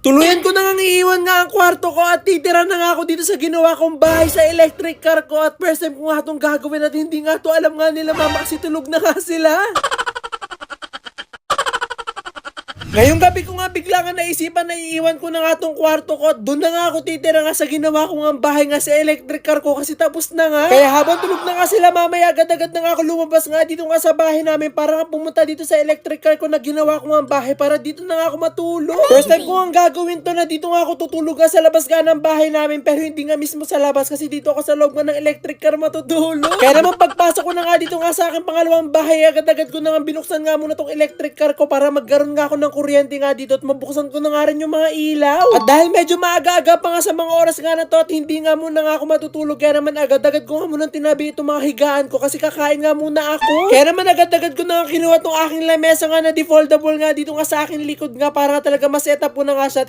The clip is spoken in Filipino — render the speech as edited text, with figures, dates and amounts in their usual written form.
Tuluyan ko na nga iiwan nga ang kwarto ko at titira na nga ako dito sa ginawa kong bahay sa electric car ko at first time ko nga itong gagawin at hindi nga to alam nga nila mama kasi tulog na nga sila. Ngayong gabi ko nga bigla nga naisipan na iiwan ko na nga tong kwarto ko at doon na nga ako titira nga sa ginawa ko nga bahay nga sa electric car ko kasi tapos na nga. Kaya habang tulog na nga sila mamaya agad-agad na nga ako lumabas nga dito nga sa bahay namin para nga pumunta dito sa electric car ko na ginawa ko nga bahay para dito na nga ako matulog. First time ko nga gagawin to na dito nga ako tutulog nga sa labas nga ng bahay namin pero hindi nga mismo sa labas kasi dito ako sa loob nga ng electric car matutulog. Kaya naman pagpasok ko na nga dito nga sa aking pangalawang bahay agad-agad ko na nga binuksan nga muna tong electric car ko para magkaroon nga ako ng kuryente nga dito at mabuksan ko na nga rin yung mga ilaw. At dahil medyo maaga-aga pa nga sa mga oras nga na to at hindi nga muna nga ako matutulog kaya naman agad-agad ko nga muna tinabi itong mga higaan ko kasi kakain nga muna ako. Kaya naman agad-agad ko na nga kinuha tong aking lamesa nga na defoldable nga dito nga sa aking likod nga para nga talaga ma-setup ko na nga siya.